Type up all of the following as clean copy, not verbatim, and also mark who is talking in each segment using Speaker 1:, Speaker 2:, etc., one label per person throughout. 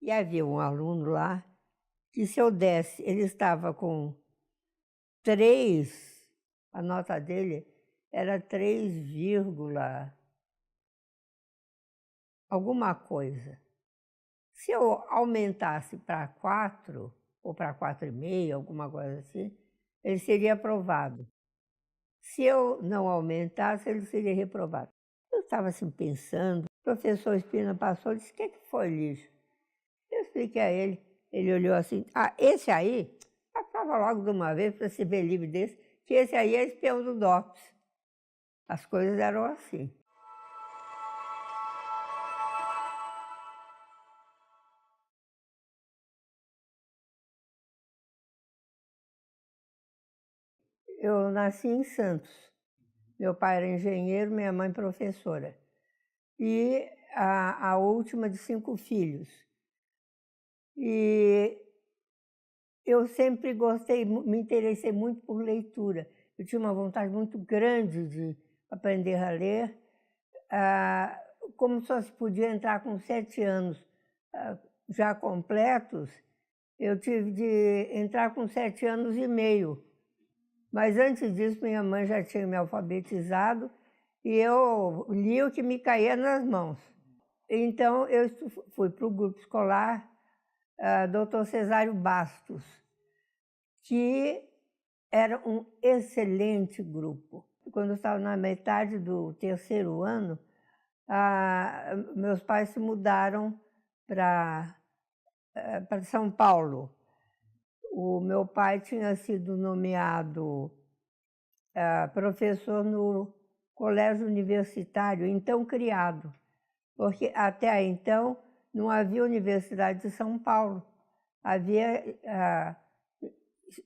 Speaker 1: E havia um aluno lá que, se eu desse, ele estava com 3, a nota dele era 3, alguma coisa. Se eu aumentasse para 4, ou para 4,5, alguma coisa assim, ele seria aprovado. Se eu não aumentasse, ele seria reprovado. Eu estava assim pensando, o professor Espina passou e disse: "O que foi, lixo?" Eu expliquei a ele olhou assim: "Ah, esse aí, aprova logo de uma vez para se ver livre desse, que esse aí é espião do DOPS." As coisas eram assim. Eu nasci em Santos. Meu pai era engenheiro, minha mãe professora. E a última de 5 filhos. E eu sempre gostei, me interessei muito por leitura. Eu tinha uma vontade muito grande de aprender a ler. Como só se podia entrar com 7 anos já completos, eu tive de entrar com 7 anos e meio. Mas antes disso, minha mãe já tinha me alfabetizado e eu li o que me caía nas mãos. Então, eu fui para o grupo escolar Dr. Cesário Bastos, que era um excelente grupo. Quando eu estava na metade do 3º ano, meus pais se mudaram para São Paulo. O meu pai tinha sido nomeado professor no colégio universitário, então criado, porque até então não havia Universidade de São Paulo, havia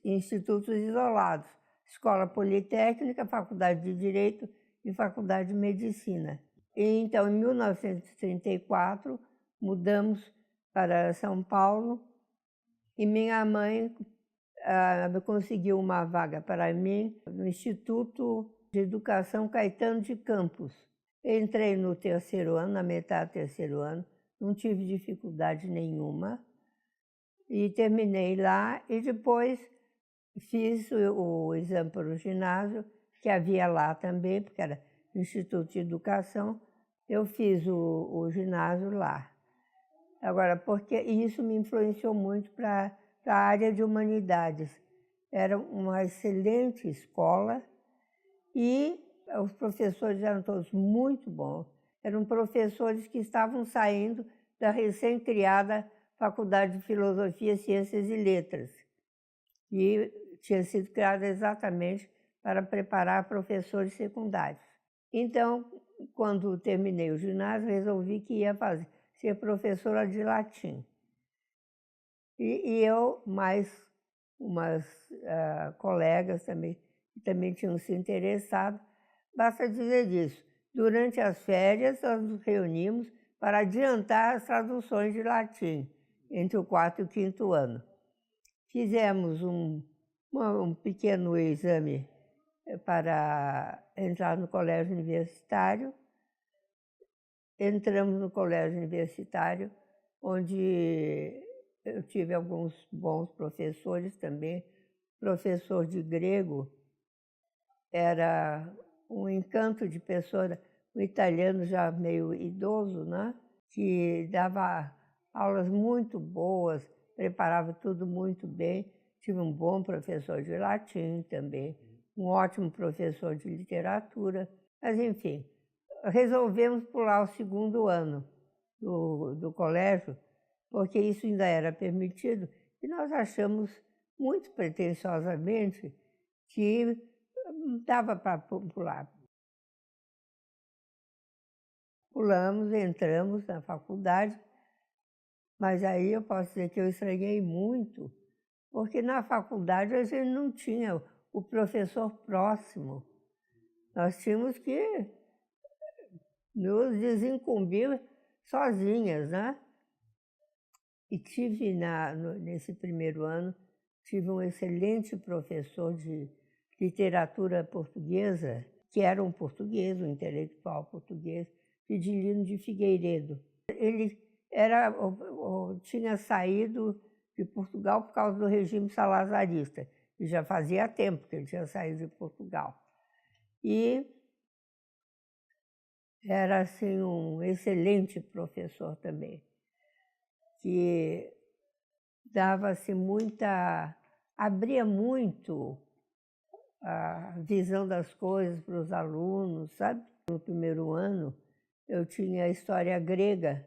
Speaker 1: institutos isolados, Escola Politécnica, Faculdade de Direito e Faculdade de Medicina. E então, em 1934, mudamos para São Paulo e minha mãe conseguiu uma vaga para mim no Instituto de Educação Caetano de Campos. Entrei no 3º ano, na metade do 3º ano, não tive dificuldade nenhuma e terminei lá e depois fiz o exame para o ginásio, que havia lá também, porque era Instituto de Educação, eu fiz o ginásio lá. Agora, porque isso me influenciou muito para a área de humanidades. Era uma excelente escola e os professores eram todos muito bons. Eram professores que estavam saindo da recém-criada Faculdade de Filosofia, Ciências e Letras, e tinha sido criada exatamente para preparar professores secundários. Então, quando terminei o ginásio, resolvi que ia ser professora de latim. E eu, mais umas colegas também, que também tinham se interessado. Basta dizer disso. Durante as férias, nós nos reunimos para adiantar as traduções de latim entre o 4º e o 5º ano. Fizemos um pequeno exame para entrar no colégio universitário. Entramos no colégio universitário, onde eu tive alguns bons professores também. Professor de grego era um encanto de pessoa, um italiano já meio idoso, né? Que dava aulas muito boas, preparava tudo muito bem. Tive um bom professor de latim também, um ótimo professor de literatura. Mas, enfim, resolvemos pular o 2º ano do colégio, porque isso ainda era permitido, e nós achamos muito pretensiosamente que dava para pular. Pulamos, entramos na faculdade, mas aí eu posso dizer que eu estranhei muito, porque na faculdade a gente não tinha o professor próximo. Nós tínhamos que nos desincumbir sozinhas, né? E tive, nesse 1º ano, tive um excelente professor de literatura portuguesa, que era um português, um intelectual português, Fidelino de Figueiredo. Ele tinha saído de Portugal por causa do regime salazarista, e já fazia tempo que ele tinha saído de Portugal. E era assim, um excelente professor também, que dava-se abria muito a visão das coisas para os alunos, sabe? No primeiro ano, eu tinha história grega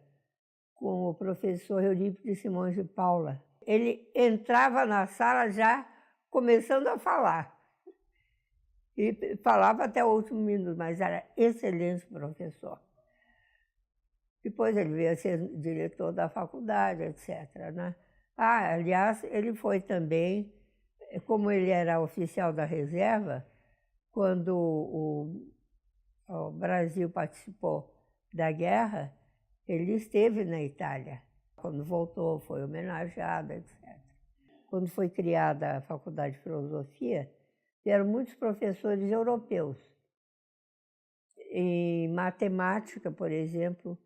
Speaker 1: com o professor Eurípides Simões de Paula. Ele entrava na sala já começando a falar. E falava até o último minuto, mas era excelente professor. Depois ele veio a ser diretor da faculdade, etc., né? Aliás, ele foi também, como ele era oficial da reserva, quando o Brasil participou da guerra, ele esteve na Itália. Quando voltou, foi homenageado, etc. Quando foi criada a Faculdade de Filosofia, vieram muitos professores europeus. Em matemática, por exemplo,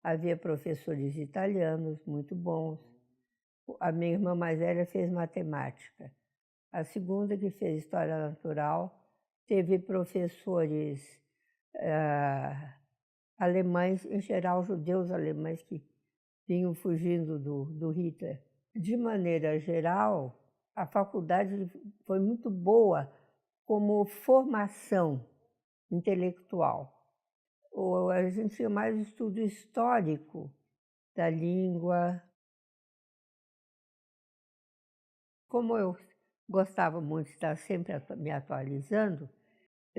Speaker 1: havia professores italianos muito bons. A minha irmã mais velha fez matemática. A segunda, que fez História Natural, teve professores alemães, em geral judeus alemães, que vinham fugindo do Hitler. De maneira geral, a faculdade foi muito boa como formação intelectual. A gente tinha mais estudo histórico da língua. Como eu gostava muito de estar sempre me atualizando,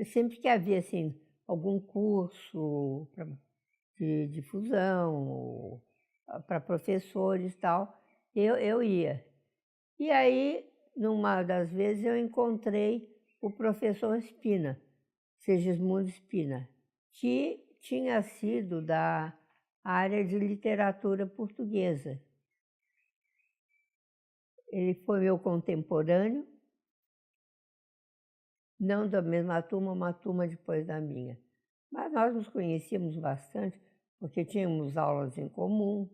Speaker 1: sempre que havia assim, algum curso de difusão, para professores e tal, eu ia. E aí, numa das vezes, eu encontrei o professor Spina, Segismundo Spina, que tinha sido da área de literatura portuguesa. Ele foi meu contemporâneo, não da mesma turma, uma turma depois da minha. Mas nós nos conhecíamos bastante, porque tínhamos aulas em comum.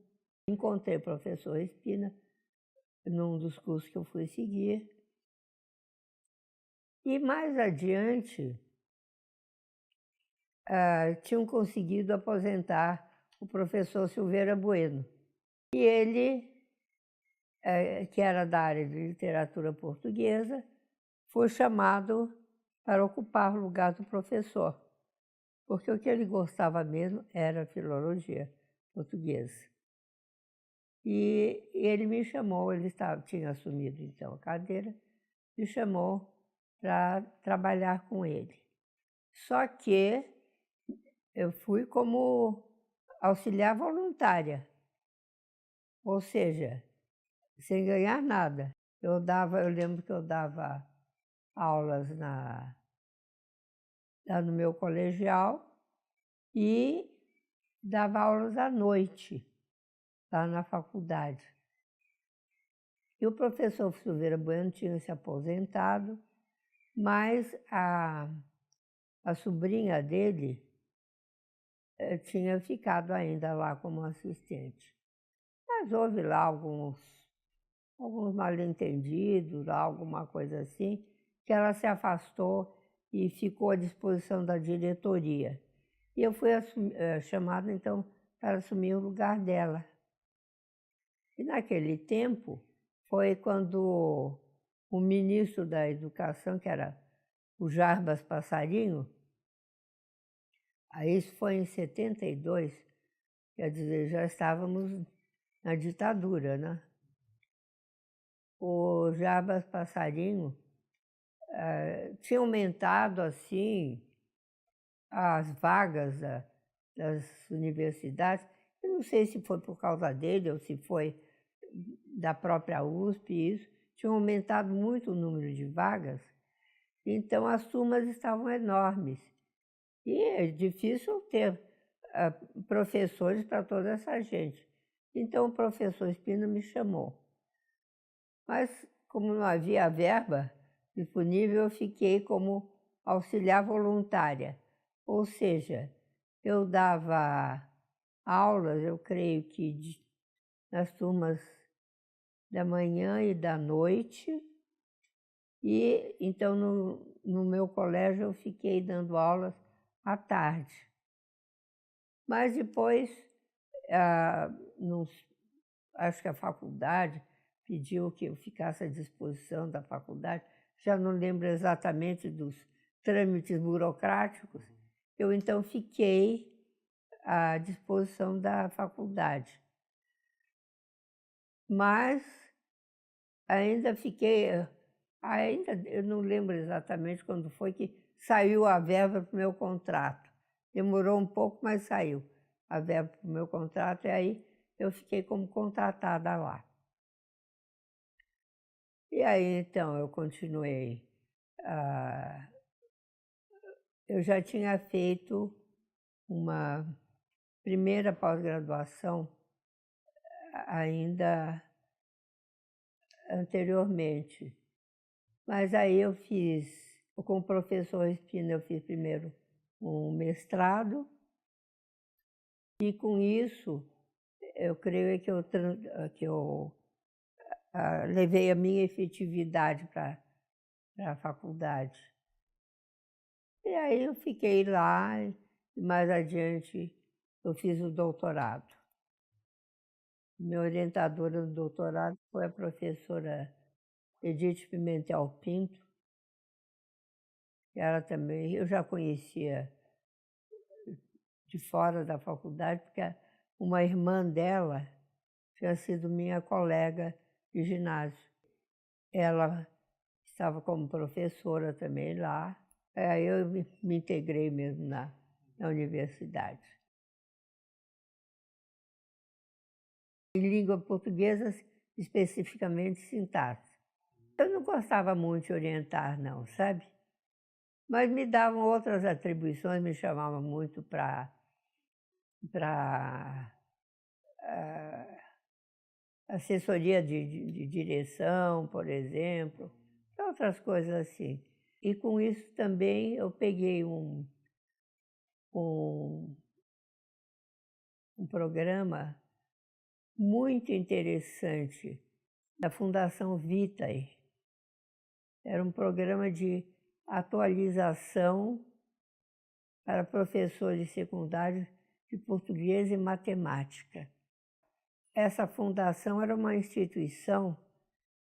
Speaker 1: Encontrei o professor Spina num dos cursos que eu fui seguir. E mais adiante, tinham conseguido aposentar o professor Silveira Bueno. E ele, que era da área de literatura portuguesa, foi chamado para ocupar o lugar do professor, porque o que ele gostava mesmo era filologia portuguesa. E ele me chamou, tinha assumido então a cadeira, me chamou para trabalhar com ele. Só que eu fui como auxiliar voluntária, ou seja, sem ganhar nada. Eu lembro que eu dava aulas lá no meu colegial e dava aulas à noite, lá na faculdade. E o professor Silveira Bueno tinha se aposentado, mas a sobrinha dele tinha ficado ainda lá como assistente. Mas houve lá alguns mal-entendidos, alguma coisa assim, que ela se afastou e ficou à disposição da diretoria. E eu fui chamada, então, para assumir o lugar dela. E naquele tempo foi quando o ministro da Educação, que era o Jarbas Passarinho, aí isso foi em 72, quer dizer, já estávamos na ditadura, né? O Jarbas Passarinho tinha aumentado, assim, as vagas das universidades. Eu não sei se foi por causa dele ou se foi da própria USP, isso. Tinha aumentado muito o número de vagas, então as turmas estavam enormes. E é difícil ter professores para toda essa gente. Então o professor Spina me chamou. Mas, como não havia verba disponível, eu fiquei como auxiliar voluntária. Ou seja, eu dava aulas, eu creio que nas turmas da manhã e da noite. E então no meu colégio eu fiquei dando aulas à tarde. Mas depois, acho que a faculdade pediu que eu ficasse à disposição da faculdade. Já não lembro exatamente dos trâmites burocráticos. Eu então fiquei à disposição da faculdade. Mas eu não lembro exatamente quando foi que saiu a verba para o meu contrato. Demorou um pouco, mas saiu a verba para o meu contrato, e aí eu fiquei como contratada lá. E aí, então, eu continuei. Eu já tinha feito uma primeira pós-graduação ainda anteriormente. Mas aí com o professor Espina, eu fiz primeiro um mestrado, e com isso eu creio que eu levei a minha efetividade para a faculdade. E aí eu fiquei lá, e mais adiante eu fiz o doutorado. Minha orientadora no doutorado foi a professora Edith Pimentel Pinto. Ela também, eu já conhecia de fora da faculdade, porque uma irmã dela tinha sido minha colega de ginásio. Ela estava como professora também lá. Aí eu me integrei mesmo na universidade. Em língua portuguesa, especificamente sintaxe. Eu não gostava muito de orientar, não, sabe? Mas me davam outras atribuições, me chamavam muito para assessoria de direção, por exemplo, outras coisas assim. E com isso também eu peguei um programa muito interessante da Fundação Vitae. Era um programa de atualização para professores secundários de português e matemática. Essa fundação era uma instituição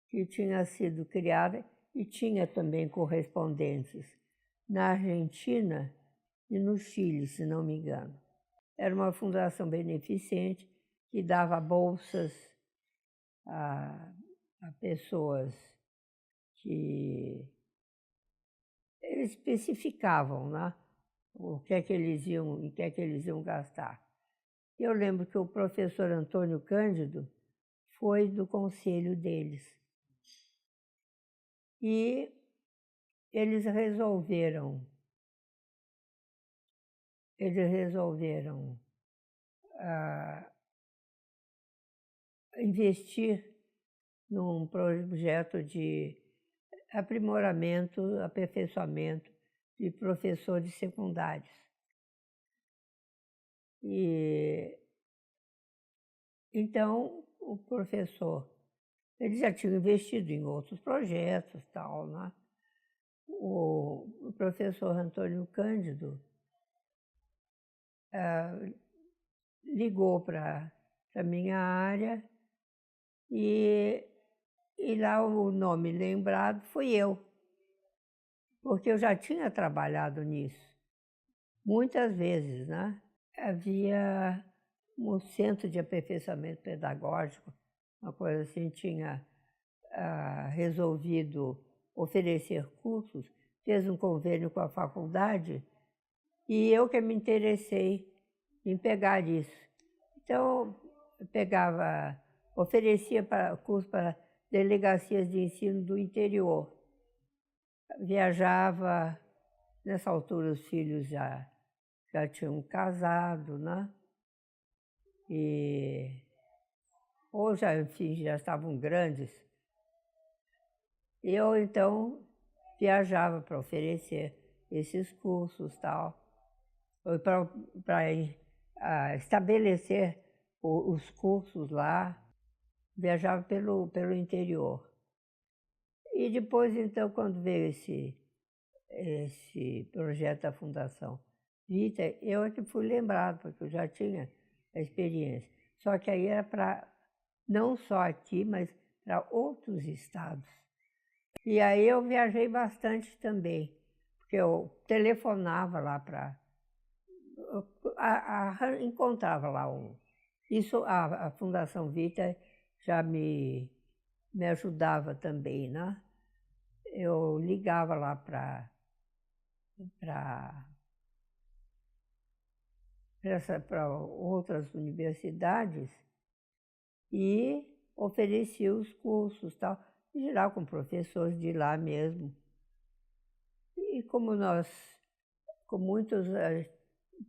Speaker 1: que tinha sido criada e tinha também correspondentes na Argentina e no Chile, se não me engano. Era uma fundação beneficente que dava bolsas a pessoas que eles especificavam, né, o que é que eles iam gastar. Eu lembro que o professor Antônio Cândido foi do conselho deles. E eles resolveram investir num projeto de aprimoramento, aperfeiçoamento de professores secundários. E então o professor, ele já tinha investido em outros projetos, tal, né? O professor Antônio Cândido ligou para a minha área e lá o nome lembrado fui eu, porque eu já tinha trabalhado nisso muitas vezes, né? Havia um centro de aperfeiçoamento pedagógico, uma coisa assim, tinha resolvido oferecer cursos, fez um convênio com a faculdade, e eu que me interessei em pegar isso. Então, eu oferecia curso para delegacias de ensino do interior. Viajava, nessa altura os filhos já tinham casado, né? Ou já, enfim, já estavam grandes. Eu, então, viajava para oferecer esses cursos, tal, para estabelecer os cursos lá. viajava pelo interior. E depois, então, quando veio esse projeto da Fundação Vita, eu é que fui lembrado, porque eu já tinha a experiência. Só que aí era para, não só aqui, mas para outros estados. E aí eu viajei bastante também, porque eu telefonava lá para... encontrava lá Isso, a Fundação Vita já me ajudava também, né? Eu ligava lá para outras universidades e oferecia os cursos, tal, em geral com professores de lá mesmo. E como muitos,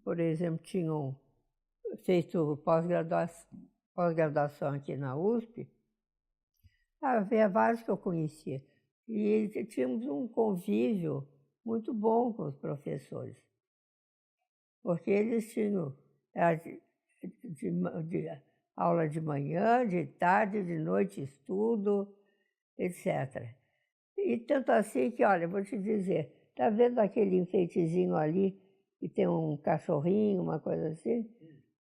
Speaker 1: por exemplo, tinham feito pós-graduação aqui na USP, havia vários que eu conhecia. E tínhamos um convívio muito bom com os professores, porque eles tinham de aula de manhã, de tarde, de noite, estudo, etc. E tanto assim que, olha, vou te dizer, está vendo aquele enfeitezinho ali, que tem um cachorrinho, uma coisa assim?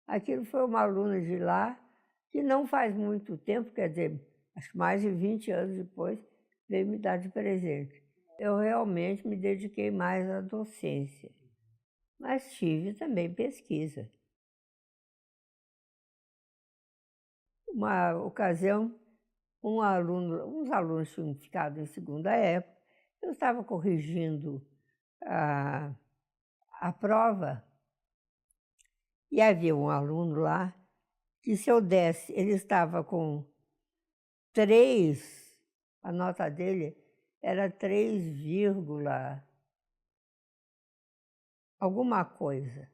Speaker 1: Aquilo foi uma aluna de lá, que não faz muito tempo, quer dizer, acho que mais de 20 anos depois, veio me dar de presente. Eu realmente me dediquei mais à docência, mas tive também pesquisa. Uma ocasião, uns alunos tinham ficado em segunda época, eu estava corrigindo a prova e havia um aluno lá que, se eu desse, ele estava com 3, a nota dele era 3, alguma coisa.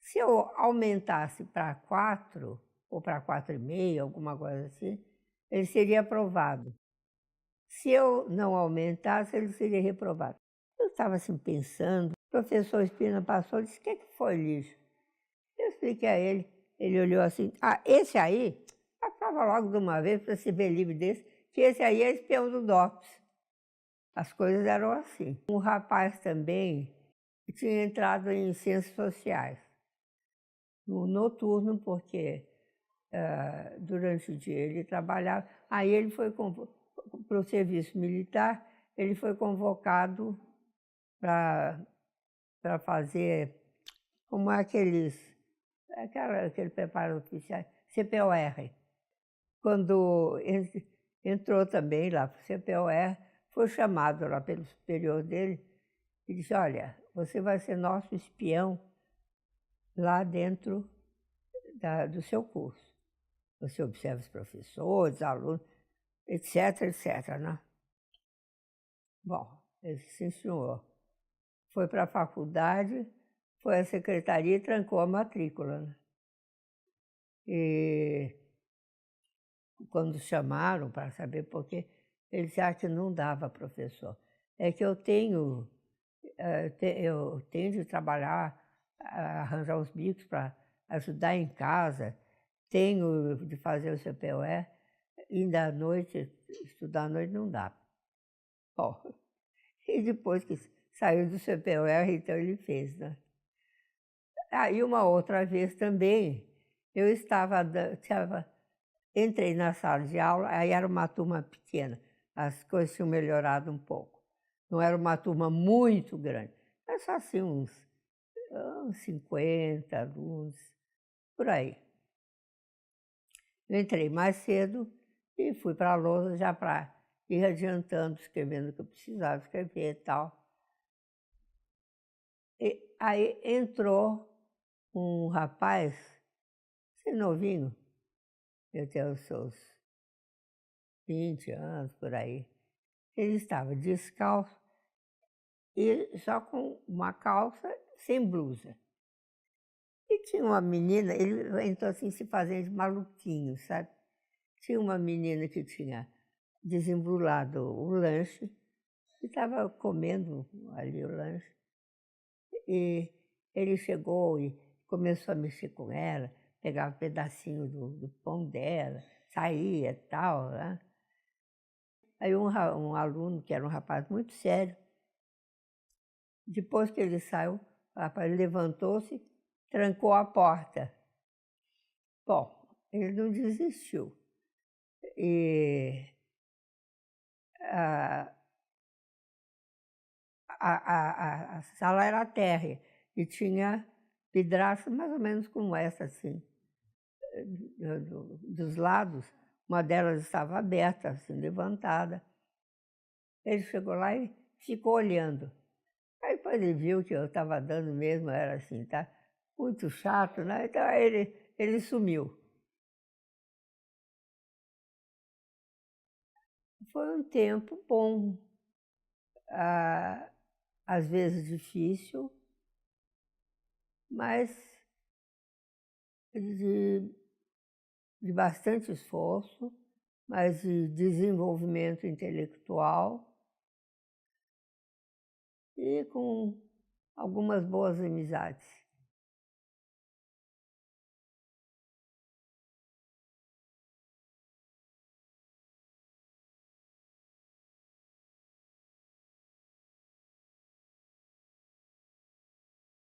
Speaker 1: Se eu aumentasse para 4, ou para 4,5, alguma coisa assim, ele seria aprovado. Se eu não aumentasse, ele seria reprovado. Eu estava assim pensando, o professor Espina passou e disse: "O que foi, lixo?" Eu expliquei a ele, ele olhou assim: "Ah, esse aí, aprova logo de uma vez para se ver livre desse, que esse aí é espião do DOPS." As coisas eram assim. Um rapaz também tinha entrado em ciências sociais, no noturno, porque durante o dia ele trabalhava. Aí ele foi para o serviço militar, ele foi convocado para fazer como aquele preparo oficial, CPOR. Quando entrou também lá para o CPOR, foi chamado lá pelo superior dele e disse: "Olha, você vai ser nosso espião lá dentro do seu curso. Você observa os professores, alunos, etc, etc, né?" Bom, ele disse: "Sim, senhor." Foi para a faculdade, foi à secretaria e trancou a matrícula, né? E quando chamaram para saber por quê, ele disse: "Ah, que não dava, professor. É que eu tenho de trabalhar, arranjar os bicos para ajudar em casa, tenho de fazer o CPUE, ainda à noite, estudar à noite não dá." Bom, e depois que saiu do CPUE, então ele fez, né? Aí uma outra vez também, eu entrei na sala de aula, aí era uma turma pequena, as coisas tinham melhorado um pouco. Não era uma turma muito grande, mas só assim uns 50 alunos, por aí. Eu entrei mais cedo e fui para a lousa já para ir adiantando, escrevendo o que eu precisava escrever e tal. E aí entrou um rapaz, assim, novinho, eu tenho os seus 20 anos, por aí. Ele estava descalço e só com uma calça, sem blusa. E tinha uma menina, ele entrou assim se fazendo de maluquinho, sabe? Tinha uma menina que tinha desembrulhado o lanche e estava comendo ali o lanche. E ele chegou e começou a mexer com ela, pegava um pedacinho do pão dela, saía e tal, né? Aí um aluno, que era um rapaz muito sério, depois que ele saiu, o rapaz levantou-se, trancou a porta. Bom, ele não desistiu. E a sala era térrea e tinha vidraças mais ou menos como essa, assim, dos lados. Uma delas estava aberta, assim, levantada. Ele chegou lá e ficou olhando. Aí depois ele viu que eu estava dando mesmo, era assim, tá muito chato, né? Então aí ele sumiu. Foi um tempo bom, às vezes difícil, mas de, de bastante esforço, mas de desenvolvimento intelectual e com algumas boas amizades.